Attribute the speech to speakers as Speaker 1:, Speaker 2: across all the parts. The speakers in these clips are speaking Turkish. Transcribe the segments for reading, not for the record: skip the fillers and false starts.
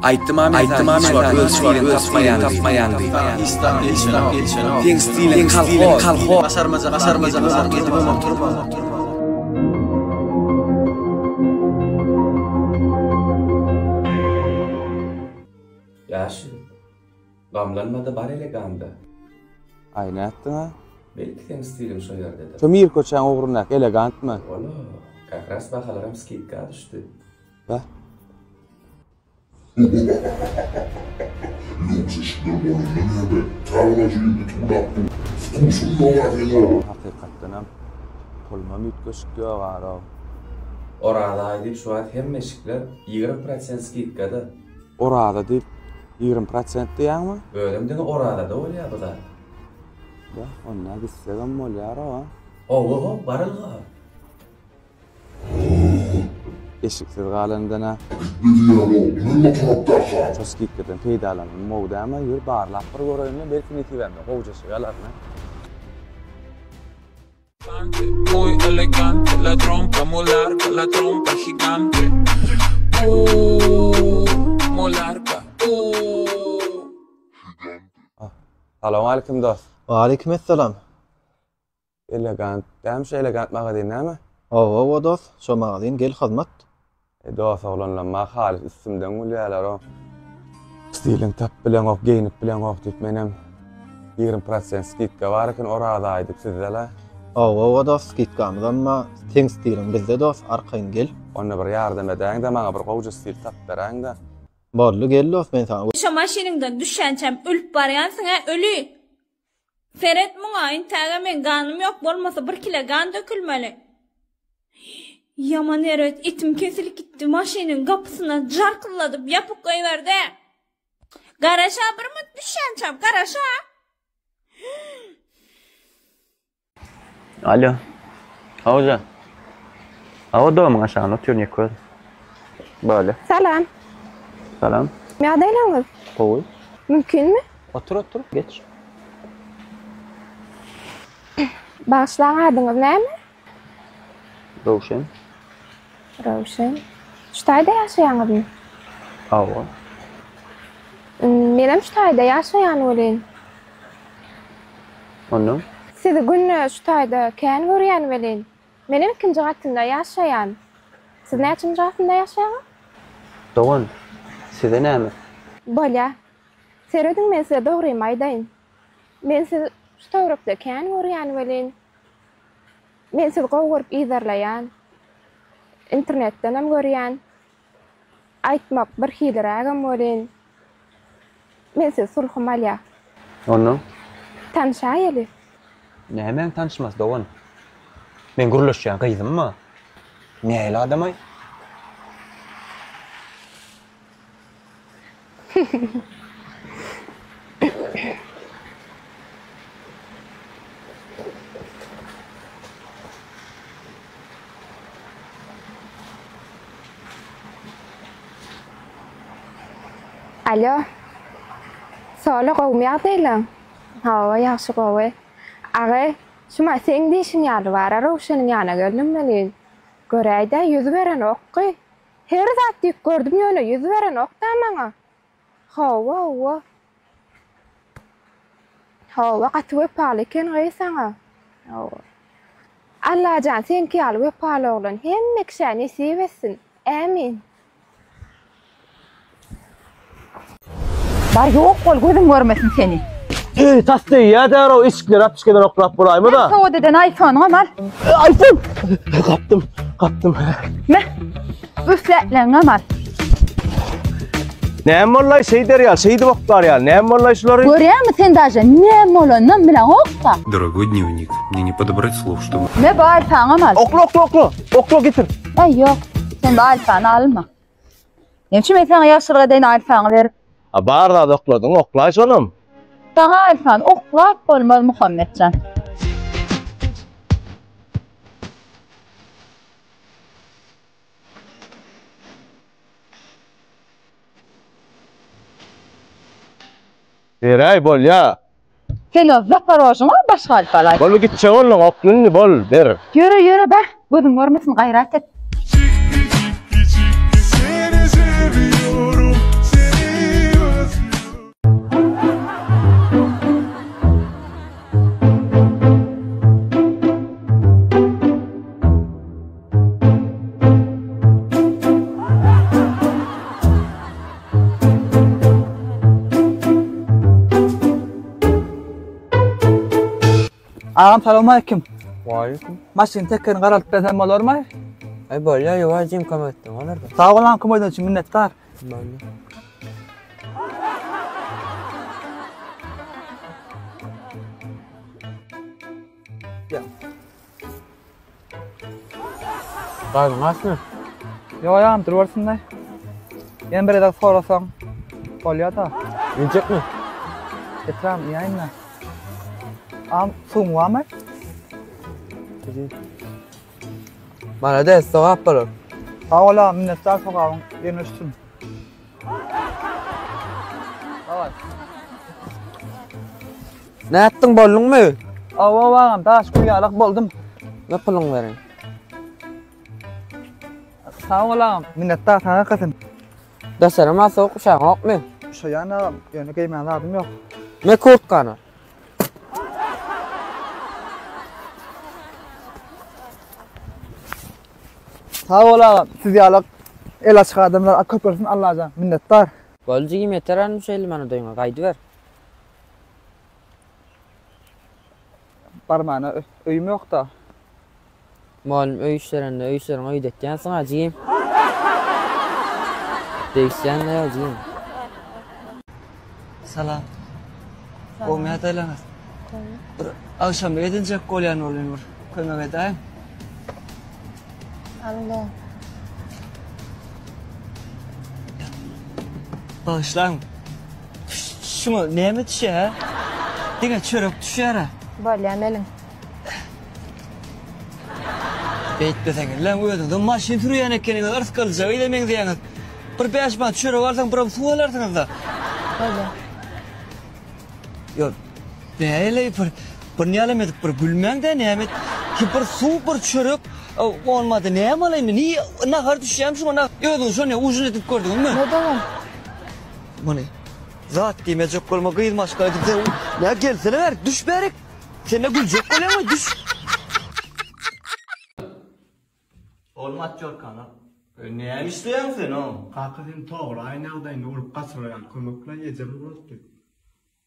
Speaker 1: Aytdım var öz stilin tapmayandı.
Speaker 2: İslam gelişen.
Speaker 1: Teң stilin kalxo.
Speaker 2: Basarmaza turma.
Speaker 3: Yaşı. Gamlanmada bar eleganda.
Speaker 4: Aynatdın ha?
Speaker 3: Belki teң stilim şoýar dedi.
Speaker 4: Şu mir koçan ogrunak elegantmy?
Speaker 3: Ola, как раз bahalaram skitga düştü.
Speaker 4: Ba. Hakykatdan ham pulma mütköşükdiýär gara.
Speaker 3: Orada aýdyp şu an hem meşikler 20% skitkada.
Speaker 4: Orada diýip 20% diýärmi?
Speaker 3: Bölümden orada da bolýar da.
Speaker 4: Ba, onna gitsegem bolýar ha.
Speaker 3: Oho, barılga.
Speaker 4: Eşiksiz galandan ha. Çoskitden peýdalanyň mowdama ýür barlap bir göreýänler belki netiwemde gowjaşy galarna.
Speaker 5: Muy elegante, la trompa muy larga, la trompa gigante. Muy larga.
Speaker 4: Salam alaykum dost.
Speaker 6: Aleykümselam.
Speaker 4: Elegant, dämşe elegant magazin näme?
Speaker 6: Owa dost, şo magazin gel hyzmat.
Speaker 4: Dost oglanlanma halis issimden bolýarlar o. Stilin tap bilen ok, geyinip bilen ok diýip menem 20% skitka barken orada aýdyp sizlere.
Speaker 6: Owa dost, skitgamyz amma teň stilim bizde dost, arkaýyn gel.
Speaker 4: Ona bir ýardam edäň-de maňa bir gowja stil tap beräň-de.
Speaker 6: Bolly gel dost, men sana.
Speaker 7: Şu maşiningden düşençem ölüp barýansyň ölü. Feret muňa intäge men ganım ýok bolmasa 1 kilo gan dökülmeli. Yaman eret itim kesilip gitti maşinin kapısına jarkılladıp yapıp koyuverdi. Garaşa bir mı düşençem garaşa?
Speaker 8: Alo. Hocam. Hava doğum aşağı oturuyor ne koy? Böyle.
Speaker 9: Selam.
Speaker 8: Selam.
Speaker 9: Miadeylanyz.
Speaker 8: Koy.
Speaker 9: Mümkün mü?
Speaker 8: Otur geç.
Speaker 9: Başlayan adyňyz näme?
Speaker 8: Rovşen.
Speaker 9: Rovşen. Ştaýda ýaşaýaňyzmy?
Speaker 8: Awa.
Speaker 9: Menem ştaýda ýaşaýan bolen.
Speaker 8: Onu.
Speaker 9: Sizi gün ştaýda kän görýän bolen. Menem ikinji gatynda ýaşaýan. Siz näçinji gatynda ýaşaýan?
Speaker 8: Doğan. Size näme?
Speaker 9: Bolýa. Seredin men size dogry aýdaýyn. Men sizi ştaýrapda kän görýän bolen. Men sizi gowuryp izlerleýän. İnternetden hem görýän. Aýtmak bir hilerägem bolen. Men sizi sulhym.
Speaker 8: Onu.
Speaker 9: Tanşaýaly.
Speaker 8: Näme tanışmaz Doğan? Men guruluşýan gyzymmy? Näle adamay?
Speaker 9: Alo. Sola gowmýar diýlen. Hawa ýaşy gowy. Aga, şuma seň diýişiň ýaly bar, Rovşanyň ýanyna geldim men. Göräýde ýüz beren okky. Her zat diýip gördüm ýöne ýüz beren okda maňa. Hawa. Hawa gaty paly ken gaýsaňa. Hawa. Allah jan senki ýaly paly oglan hemme kişi nesip etsin. Amin.
Speaker 10: Bar yok ol gözüm görmesin seni.
Speaker 6: Tasdy ya daro iskler apskeden oklap bolaymy da.
Speaker 10: Sen o deden iPhone amal.
Speaker 6: iPhone. Kaptım.
Speaker 10: Ne? Üfletlen amal.
Speaker 6: Näme bollay şeyder ya, şeydi oklar ya. Näme bollay şulary?
Speaker 10: Görýärmi sen daja näme bolandan bilen okta?
Speaker 11: Дорогой дневник, мне не подобрать слов, чтобы...
Speaker 10: Ne bar iPhone amal.
Speaker 6: Oklo getir.
Speaker 10: Ey yok. Sen bar iPhone alma. Nemçi men sana ýaşyryga deň iPhone berip.
Speaker 6: Barda okladyň, oklay sonum.
Speaker 10: Sana iPhone oklap bolmaz Muhammedcan.
Speaker 6: Beray bol ya.
Speaker 10: Sen o Zaporojyň başga alfalay.
Speaker 6: Bol gitçe oğlum oklunni bol ber.
Speaker 10: Yürü be. Gözüm görmesin gayret et.
Speaker 5: Seni seviyorum, seni
Speaker 12: Ağam selamünaleyküm.
Speaker 13: Waalaikum.
Speaker 12: Maşin tekerini qaralıp desem olur mu?
Speaker 13: Ay böyle yuvacım kamettim olur mu?
Speaker 12: Sağ olan kumaydan için minnettar. Ya.
Speaker 13: Qaygın asmı?
Speaker 12: Yo ayağım durvarsın da. Yen bir edek sorasan. Bolya da.
Speaker 13: Yiyecek mi?
Speaker 12: Etram yayınla. Ağam suğum var mı?
Speaker 13: Bana da sevap olur.
Speaker 12: Sağ ola minnettar sokağın yeni üstün. Evet.
Speaker 13: Ne yaptın bollun mu?
Speaker 12: Ağam taş kuyalık boldum.
Speaker 13: Ne pulun verin?
Speaker 12: Sağ ola minnettar sana kızım.
Speaker 13: Dasarıma soğuk uşağın yok mu?
Speaker 12: Şu yana yönü giymen lazım yok.
Speaker 13: Ne kurt kanı?
Speaker 12: Sağ ola siz yalık el açık adamlar akıl görsün Allah'a minnettar.
Speaker 13: Bolcu gibi yeter anmış elim bana doyma kaydı ver.
Speaker 12: Barmağına öyüm yok da.
Speaker 13: Malum öyüşlerin öydetken sana acıyım. Değişsen ne acıyım?
Speaker 12: Salam. Olmaya daylanız. Akşam edince kolyan oluyor. Koyma vedayım.
Speaker 9: Allah.
Speaker 12: Bağışlayın. Şunu neye mi düşer? Dine çörük düşer ha.
Speaker 9: Bolya melim.
Speaker 12: Beytbeseniz lan uyudun. Maşin turu yanak kendine ırz kalacak. Öyle men diyanız. Bir beş man çörük varsan bir su alarsınız da.
Speaker 9: Bolya.
Speaker 12: Yok. Neyle bir ne alamedik bir gülmen de ne amet. Ki bir su bir çörük olmadı. Ne alayım? Niye nahar düşeceğim şu ana? Yodun şu ne uzun edip gördün mü?
Speaker 9: Ne demek?
Speaker 12: Mani. Zat demeyecek olma kıyılmaz kaydı. Ne gelsene ver düş berek. Sen ne gülcek oluyor mu düş. Olmaz Jorkan'a. Ne isteyen sen o?
Speaker 14: Kakadın doğru aynı adayını olup kasırlayan kömükle yiyeceğim burası.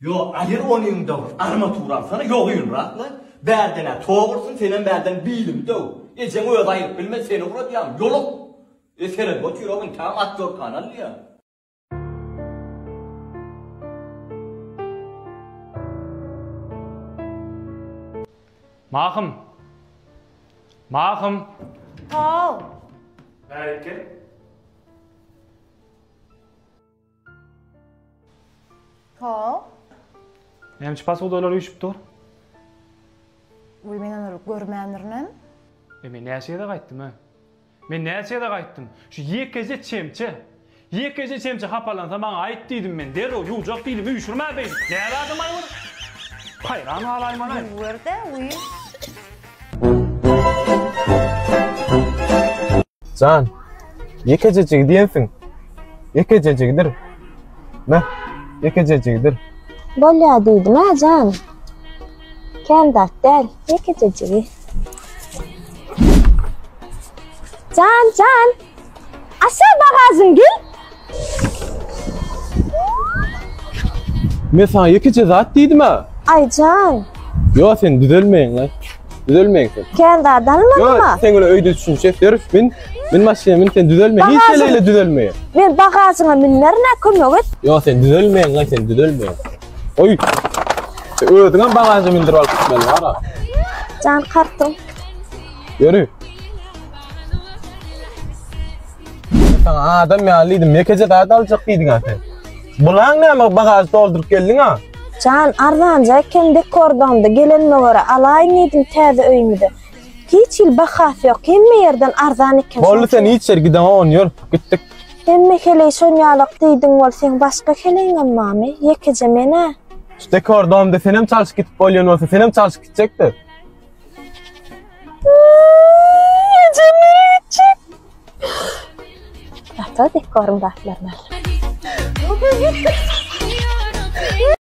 Speaker 2: Yo, alir onun da armaturan sana yoğuyun rahatla. Berdene toğursun senin berden bilim de o. Ecen o adayı bilme seni uğrat ya. Yoluk. Senin bu türevin tam at Jorkan'a ya.
Speaker 15: Mahım.
Speaker 9: Hov.
Speaker 15: Belki.
Speaker 9: Hov.
Speaker 15: Nemçi pas odalar uyuşup dur.
Speaker 9: Ul menen olup görmändirnem.
Speaker 15: Men näçeye de qaytdym ha. Men näçeye de qaytdym. Şu yekece çemçe hapalansa bana ait diýdim men. Derro ýuwjak diýdim, üýşürmä beýdim. Näme adam aýmar? Hayran alayım ana.
Speaker 9: Bu werde uy.
Speaker 4: Can, yekececik diyensin. Yekececikdir. Ne? Yekececikdir.
Speaker 9: Bolya diýdim ha Can. Kendat del, yekececi. Can. Aşağı bagazın gül.
Speaker 4: Men sana yekece zat diýdim ha.
Speaker 9: Ay Can.
Speaker 4: Yo sen düzelmeyin lan. Düzelmeyin sen.
Speaker 9: Kendat almadın
Speaker 4: Yo
Speaker 9: mı?
Speaker 4: sen öyle öýde düşünşek derif. Men maşyny sen düzelme. Hiç şeyle düzelmeýe.
Speaker 9: Ben bagazına minlerine kömek et.
Speaker 4: Yo sen düzelmeyin lan sen düzelmeyin. Oy. Öýdüňem bagajy mindirip alyp gitmeli ara.
Speaker 9: Can kartım.
Speaker 4: Yürü. Sana adam ýalyydym. Mekece daýat aljak diýdiň ha sen. Bulaň näme bagaj doldurup geldiň ha?
Speaker 9: Can ardanca kendi kordonda gelenme göre alayın edim täze öýümde. Hiç il bahaf yok. Hemme yerden ardan eken.
Speaker 4: Bolly sen hiç yer gidem oňyor. Gitdik.
Speaker 9: Hemme kele şonýalyk diýdiň bol sen başga keleňem mamy. Yekece mene.
Speaker 4: İşte kordonda sen hem çalyşyp gitip bolýan bolsa sen hem çalyşyp gitjekdi.
Speaker 9: Cemilçik. Ata dekorum baklar.